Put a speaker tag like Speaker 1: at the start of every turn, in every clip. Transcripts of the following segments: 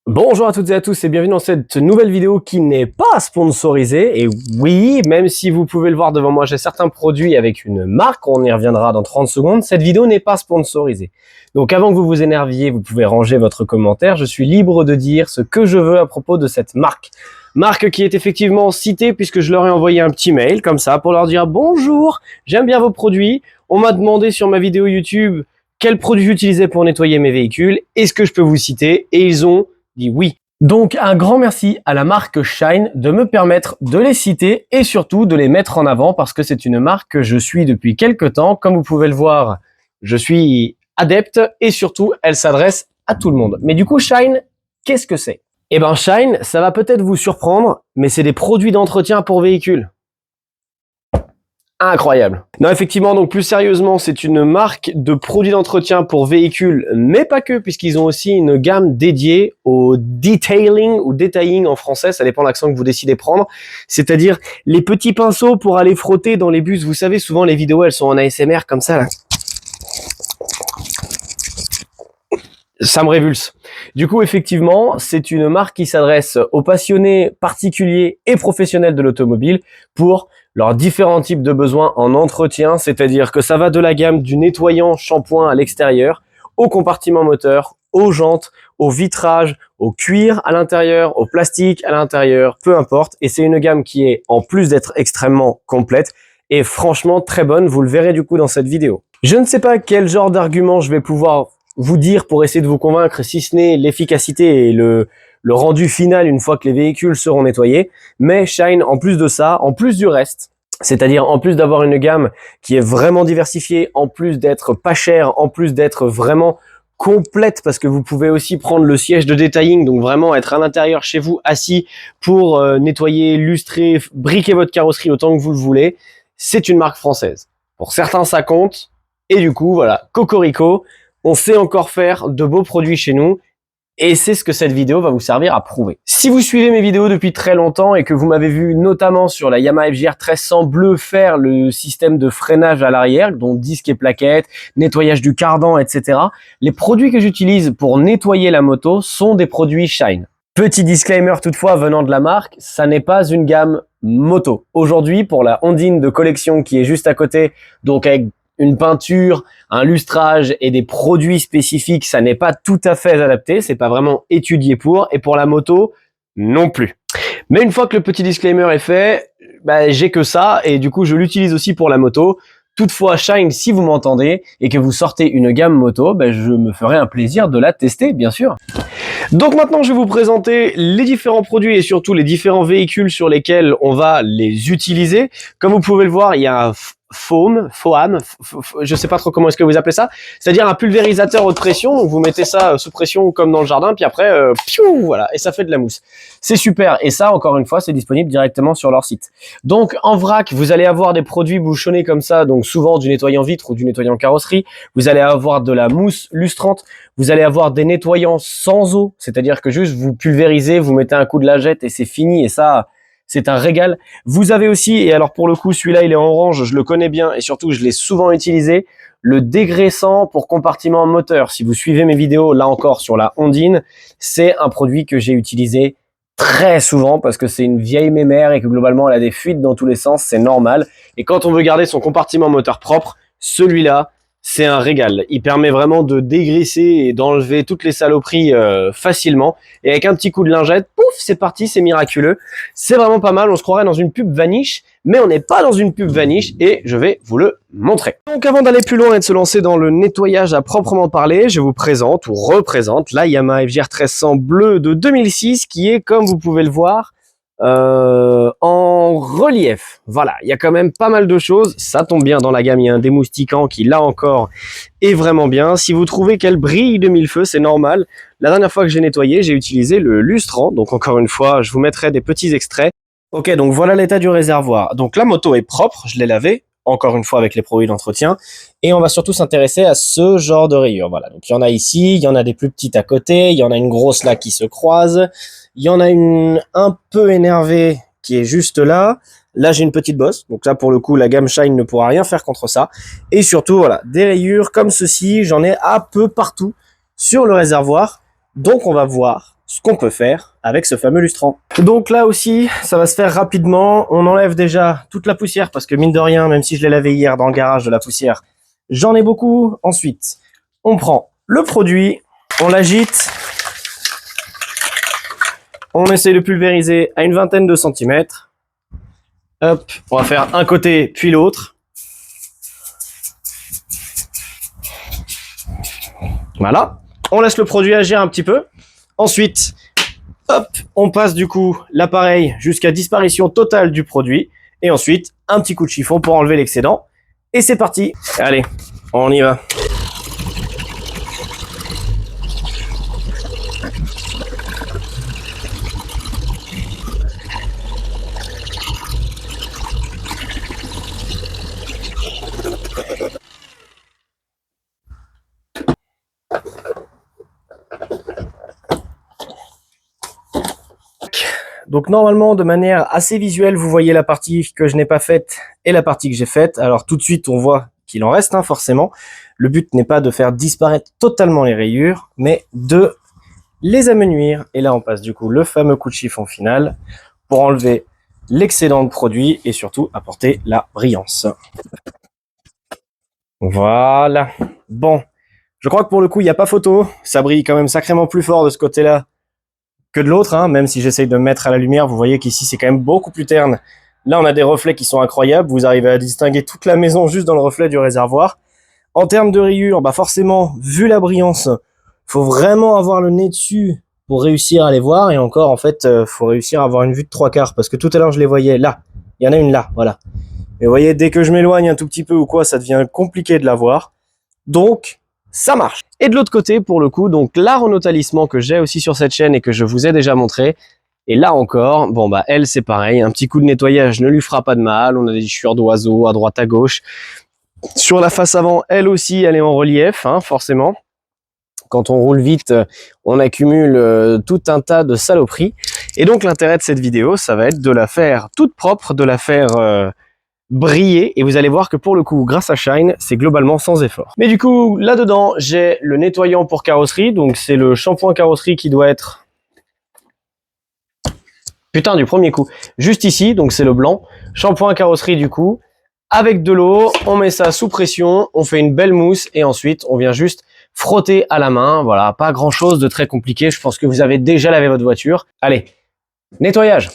Speaker 1: Bonjour à toutes et à tous et bienvenue dans cette nouvelle vidéo qui n'est pas sponsorisée. Et oui, même si vous pouvez le voir devant moi, j'ai certains produits avec une marque, on y reviendra dans 30 secondes, cette vidéo n'est pas sponsorisée. Donc avant que vous vous énerviez, vous pouvez ranger votre commentaire, je suis libre de dire ce que je veux à propos de cette marque. Marque qui est effectivement citée puisque je leur ai envoyé un petit mail comme ça pour leur dire « Bonjour, j'aime bien vos produits, on m'a demandé sur ma vidéo YouTube quels produits j'utilisais pour nettoyer mes véhicules, est-ce que je peux vous citer ?» Et ils ont dit oui. Donc un grand merci à la marque Shine de me permettre de les citer et surtout de les mettre en avant parce que c'est une marque que je suis depuis quelques temps. Comme vous pouvez le voir, je suis adepte et surtout elle s'adresse à tout le monde. Mais du coup Shine, qu'est-ce que c'est? Eh ben Shine, ça va peut-être vous surprendre, mais c'est des produits d'entretien pour véhicules. Incroyable. Non, effectivement, donc plus sérieusement, c'est une marque de produits d'entretien pour véhicules, mais pas que, puisqu'ils ont aussi une gamme dédiée au detailing ou detailing en français, ça dépend de l'accent que vous décidez de prendre, c'est-à-dire les petits pinceaux pour aller frotter dans les bus. Vous savez, souvent les vidéos, elles sont en ASMR comme ça, là. Ça me révulse. Du coup, effectivement, c'est une marque qui s'adresse aux passionnés particuliers et professionnels de l'automobile pour leurs différents types de besoins en entretien, c'est-à-dire que ça va de la gamme du nettoyant shampoing à l'extérieur, au compartiment moteur, aux jantes, au vitrage, au cuir à l'intérieur, au plastique à l'intérieur, peu importe. Et c'est une gamme qui est, en plus d'être extrêmement complète, et franchement très bonne, vous le verrez du coup dans cette vidéo. Je ne sais pas quel genre d'argument je vais pouvoir vous dire pour essayer de vous convaincre, si ce n'est l'efficacité et le rendu final une fois que les véhicules seront nettoyés. Mais Shine, en plus de ça, en plus du reste, c'est-à-dire en plus d'avoir une gamme qui est vraiment diversifiée, en plus d'être pas chère, en plus d'être vraiment complète, parce que vous pouvez aussi prendre le siège de detailing, donc vraiment être à l'intérieur chez vous, assis pour nettoyer, lustrer, briquer votre carrosserie autant que vous le voulez. C'est une marque française. Pour certains, ça compte. Et du coup, voilà, cocorico, on sait encore faire de beaux produits chez nous et c'est ce que cette vidéo va vous servir à prouver. Si vous suivez mes vidéos depuis très longtemps et que vous m'avez vu notamment sur la Yamaha FJR 1300 bleu faire le système de freinage à l'arrière, dont disque et plaquettes, nettoyage du cardan, etc. Les produits que j'utilise pour nettoyer la moto sont des produits Shine. Petit disclaimer toutefois venant de la marque, ça n'est pas une gamme moto. Aujourd'hui, pour la Ondine de collection qui est juste à côté, donc avec une peinture, un lustrage et des produits spécifiques, ça n'est pas tout à fait adapté, c'est pas vraiment étudié pour, et pour la moto, non plus. Mais une fois que le petit disclaimer est fait, j'ai que ça, et du coup je l'utilise aussi pour la moto. Toutefois, Shine, si vous m'entendez, et que vous sortez une gamme moto, je me ferai un plaisir de la tester, bien sûr. Donc maintenant, je vais vous présenter les différents produits et surtout les différents véhicules sur lesquels on va les utiliser. Comme vous pouvez le voir, il y a un foam, je sais pas trop comment est-ce que vous appelez ça, c'est-à-dire un pulvérisateur haute pression. Donc vous mettez ça sous pression comme dans le jardin, puis après, piou, voilà, et ça fait de la mousse. C'est super. Et ça, encore une fois, c'est disponible directement sur leur site. Donc en vrac, vous allez avoir des produits bouchonnés comme ça, donc souvent du nettoyant vitre ou du nettoyant carrosserie. Vous allez avoir de la mousse lustrante. Vous allez avoir des nettoyants sans eau, c'est-à-dire que juste vous pulvérisez, vous mettez un coup de lingette et c'est fini. Et ça, c'est un régal. Vous avez aussi, et alors pour le coup, celui-là, il est en orange, je le connais bien et surtout, je l'ai souvent utilisé, le dégraissant pour compartiment moteur. Si vous suivez mes vidéos, là encore, sur la Ondine, c'est un produit que j'ai utilisé très souvent parce que c'est une vieille mémère et que globalement, elle a des fuites dans tous les sens, c'est normal. Et quand on veut garder son compartiment moteur propre, celui-là, c'est un régal. Il permet vraiment de dégraisser et d'enlever toutes les saloperies facilement. Et avec un petit coup de lingette, pouf, c'est parti, c'est miraculeux. C'est vraiment pas mal, on se croirait dans une pub Vanish, mais on n'est pas dans une pub Vanish et je vais vous le montrer. Donc avant d'aller plus loin et de se lancer dans le nettoyage à proprement parler, je vous présente ou représente la Yamaha FJR 1300 bleu de 2006 qui est, comme vous pouvez le voir, en relief. Voilà, il y a quand même pas mal de choses, ça tombe bien, dans la gamme il y a un démoustiquant qui là encore est vraiment bien. Si vous trouvez qu'elle brille de mille feux, c'est normal. La dernière fois que j'ai nettoyé, j'ai utilisé le lustrant, donc encore une fois je vous mettrai des petits extraits. Ok, donc voilà l'état du réservoir. Donc la moto est propre, je l'ai lavée, encore une fois avec les produits d'entretien, et on va surtout s'intéresser à ce genre de rayures. Voilà, donc il y en a ici, il y en a des plus petites à côté, il y en a une grosse là qui se croise, il y en a une un peu énervée qui est juste là. Là, j'ai une petite bosse. Donc là, pour le coup, la gamme Shine ne pourra rien faire contre ça. Et surtout, voilà, des rayures comme ceci, j'en ai un peu partout sur le réservoir. Donc, on va voir ce qu'on peut faire avec ce fameux lustrant. Donc là aussi, ça va se faire rapidement. On enlève déjà toute la poussière parce que mine de rien, même si je l'ai lavé hier dans le garage de la poussière, j'en ai beaucoup. Ensuite, on prend le produit, on l'agite, on essaie de pulvériser à une vingtaine de centimètres. Hop, on va faire un côté puis l'autre. Voilà, on laisse le produit agir un petit peu. Ensuite, hop, on passe du coup l'appareil jusqu'à disparition totale du produit. Et ensuite, un petit coup de chiffon pour enlever l'excédent. Et c'est parti. Allez, on y va. Donc normalement, de manière assez visuelle, vous voyez la partie que je n'ai pas faite et la partie que j'ai faite. Alors tout de suite, on voit qu'il en reste, forcément. Le but n'est pas de faire disparaître totalement les rayures, mais de les amenuire. Et là, on passe du coup le fameux coup de chiffon final pour enlever l'excédent de produit et surtout apporter la brillance. Voilà. Bon, je crois que pour le coup, il n'y a pas photo. Ça brille quand même sacrément plus fort de ce côté-là que de l'autre, même si j'essaye de me mettre à la lumière. Vous voyez qu'ici, c'est quand même beaucoup plus terne. Là, on a des reflets qui sont incroyables. Vous arrivez à distinguer toute la maison juste dans le reflet du réservoir. En termes de rayures, forcément, vu la brillance, faut vraiment avoir le nez dessus pour réussir à les voir. Et encore, en fait, faut réussir à avoir une vue de 3/4. Parce que tout à l'heure, je les voyais là. Il y en a une là, voilà. Et vous voyez, dès que je m'éloigne un tout petit peu ou quoi, ça devient compliqué de la voir. Donc, ça marche. Et de l'autre côté, pour le coup, donc la Renault Talisman que j'ai aussi sur cette chaîne et que je vous ai déjà montré. Et là encore, elle, c'est pareil. Un petit coup de nettoyage ne lui fera pas de mal. On a des chiures d'oiseaux à droite, à gauche. Sur la face avant, elle aussi, elle est en relief, forcément. Quand on roule vite, on accumule tout un tas de saloperies. Et donc, l'intérêt de cette vidéo, ça va être de la faire toute propre, de la faire briller, et vous allez voir que pour le coup, grâce à Shine, c'est globalement sans effort. Mais du coup, là-dedans, j'ai le nettoyant pour carrosserie, donc c'est le shampoing carrosserie qui doit être... Putain, du premier coup. Juste ici, donc c'est le blanc. Shampoing carrosserie du coup, avec de l'eau, on met ça sous pression, on fait une belle mousse, et ensuite, on vient juste frotter à la main. Voilà, pas grand-chose de très compliqué, je pense que vous avez déjà lavé votre voiture. Allez, nettoyage.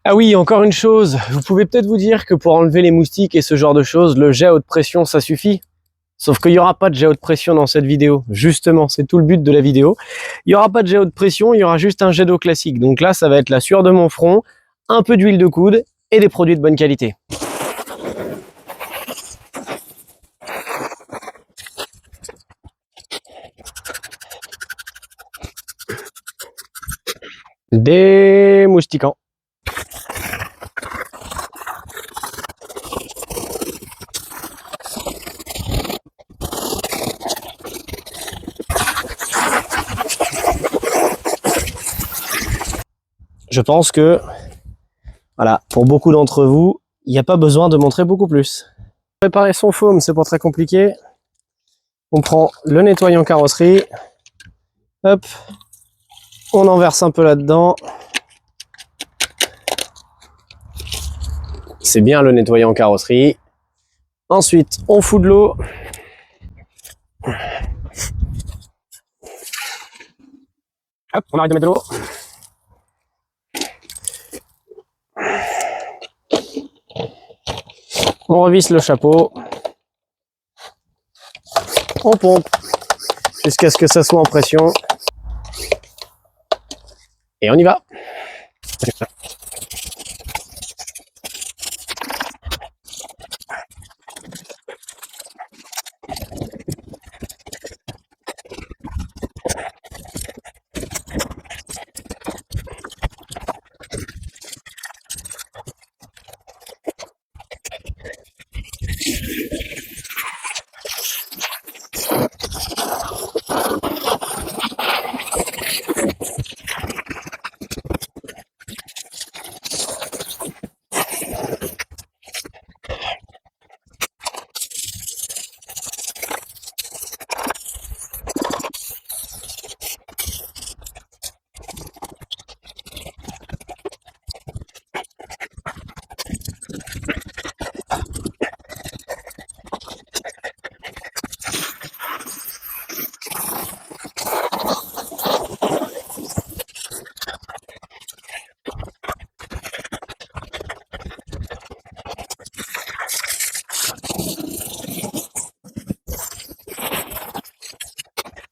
Speaker 1: Ah oui, encore une chose, vous pouvez peut-être vous dire que pour enlever les moustiques et ce genre de choses, le jet à haute pression, ça suffit. Sauf qu'il n'y aura pas de jet à haute pression dans cette vidéo. Justement, c'est tout le but de la vidéo. Il n'y aura pas de jet à haute pression, il y aura juste un jet d'eau classique. Donc là, ça va être la sueur de mon front, un peu d'huile de coude et des produits de bonne qualité. Des moustiquants. Je pense que, voilà, pour beaucoup d'entre vous, il n'y a pas besoin de montrer beaucoup plus. Préparer son foam, c'est pas très compliqué. On prend le nettoyant carrosserie, hop, on en verse un peu là-dedans. C'est bien le nettoyant carrosserie. Ensuite, on fout de l'eau. Hop, on arrête de mettre de l'eau. On revisse le chapeau. On pompe jusqu'à ce que ça soit en pression. Et on y va.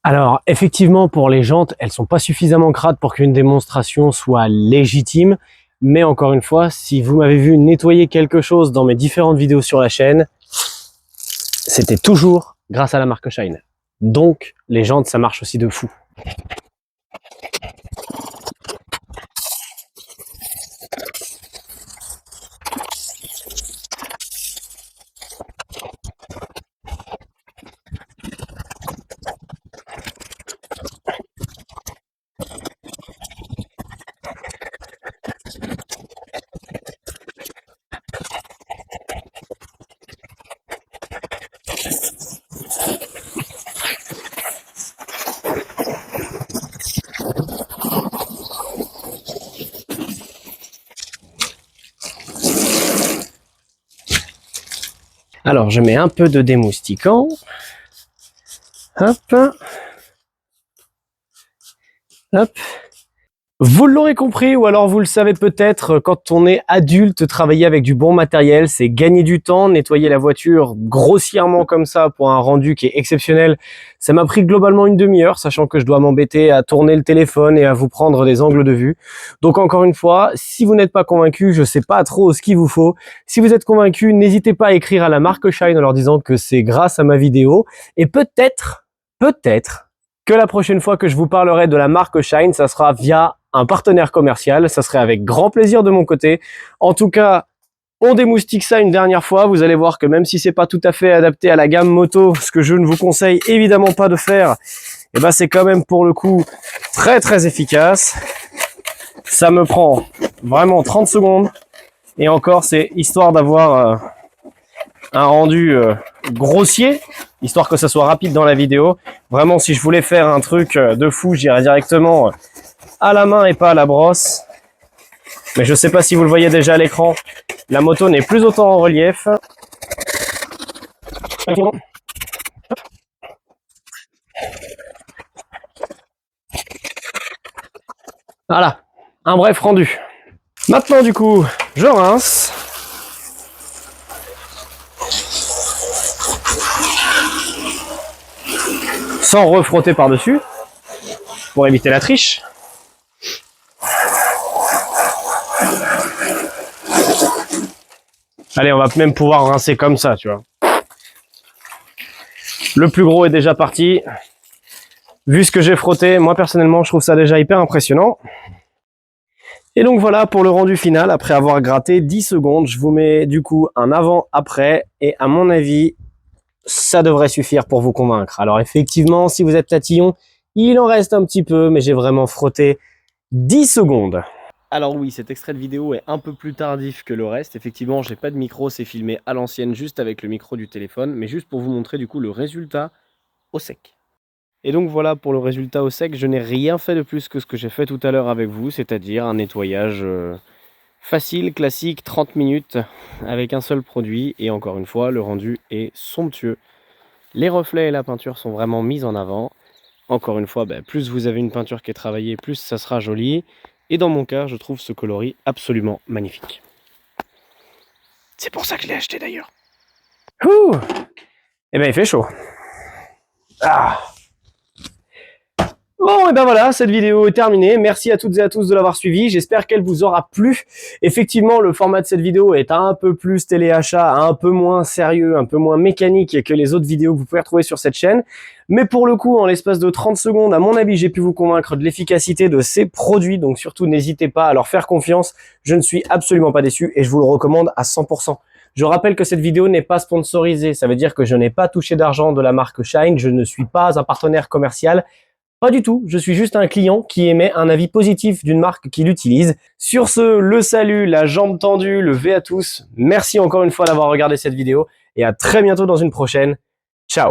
Speaker 1: Alors, effectivement, pour les jantes, elles sont pas suffisamment crades pour qu'une démonstration soit légitime. Mais encore une fois, si vous m'avez vu nettoyer quelque chose dans mes différentes vidéos sur la chaîne, c'était toujours grâce à la marque Shine. Donc, les jantes, ça marche aussi de fou. Alors, je mets un peu de démoustiquant. Hop. Hop. Vous l'aurez compris, ou alors vous le savez peut-être, quand on est adulte, travailler avec du bon matériel, c'est gagner du temps. Nettoyer la voiture grossièrement comme ça pour un rendu qui est exceptionnel, ça m'a pris globalement une demi-heure, sachant que je dois m'embêter à tourner le téléphone et à vous prendre des angles de vue. Donc encore une fois, si vous n'êtes pas convaincu, je sais pas trop ce qu'il vous faut. Si vous êtes convaincu, n'hésitez pas à écrire à la marque Shine en leur disant que c'est grâce à ma vidéo. Et peut-être que la prochaine fois que je vous parlerai de la marque Shine, ça sera via un partenaire commercial. Ça serait avec grand plaisir de mon côté. En tout cas, on démoustique ça une dernière fois. Vous allez voir que même si c'est pas tout à fait adapté à la gamme moto, ce que je ne vous conseille évidemment pas de faire, et ben c'est quand même pour le coup très très efficace. Ça me prend vraiment 30 secondes. Et encore, c'est histoire d'avoir un rendu grossier, histoire que ça soit rapide dans la vidéo. Vraiment, si je voulais faire un truc de fou, j'irais directement à la main et pas à la brosse. Mais je sais pas si vous le voyez déjà à l'écran, la moto n'est plus autant en relief. Voilà, un bref rendu. Maintenant du coup, je rince. Sans refrotter par-dessus, pour éviter la triche. Allez, on va même pouvoir rincer comme ça, tu vois. Le plus gros est déjà parti. Vu ce que j'ai frotté, moi personnellement, je trouve ça déjà hyper impressionnant. Et donc voilà pour le rendu final. Après avoir gratté 10 secondes, je vous mets du coup un avant-après. Et à mon avis, ça devrait suffire pour vous convaincre. Alors effectivement, si vous êtes tatillon, il en reste un petit peu, mais j'ai vraiment frotté 10 secondes. Alors oui, cet extrait de vidéo est un peu plus tardif que le reste. Effectivement, j'ai pas de micro, c'est filmé à l'ancienne, juste avec le micro du téléphone, mais juste pour vous montrer du coup le résultat au sec. Et donc voilà pour le résultat au sec, je n'ai rien fait de plus que ce que j'ai fait tout à l'heure avec vous, c'est-à-dire un nettoyage facile, classique, 30 minutes avec un seul produit. Et encore une fois, le rendu est somptueux. Les reflets et la peinture sont vraiment mis en avant. Encore une fois, plus vous avez une peinture qui est travaillée, plus ça sera joli. Et dans mon cas, je trouve ce coloris absolument magnifique. C'est pour ça que je l'ai acheté d'ailleurs. Ouh. Eh ben il fait chaud. Ah. Bon, et ben voilà, cette vidéo est terminée. Merci à toutes et à tous de l'avoir suivi. J'espère qu'elle vous aura plu. Effectivement, le format de cette vidéo est un peu plus téléachat, un peu moins sérieux, un peu moins mécanique que les autres vidéos que vous pouvez retrouver sur cette chaîne. Mais pour le coup, en l'espace de 30 secondes, à mon avis, j'ai pu vous convaincre de l'efficacité de ces produits. Donc surtout, n'hésitez pas à leur faire confiance. Je ne suis absolument pas déçu et je vous le recommande à 100%. Je rappelle que cette vidéo n'est pas sponsorisée. Ça veut dire que je n'ai pas touché d'argent de la marque Shine. Je ne suis pas un partenaire commercial. Pas du tout, je suis juste un client qui émet un avis positif d'une marque qu'il utilise. Sur ce, le salut, la jambe tendue, le V à tous. Merci encore une fois d'avoir regardé cette vidéo et à très bientôt dans une prochaine. Ciao!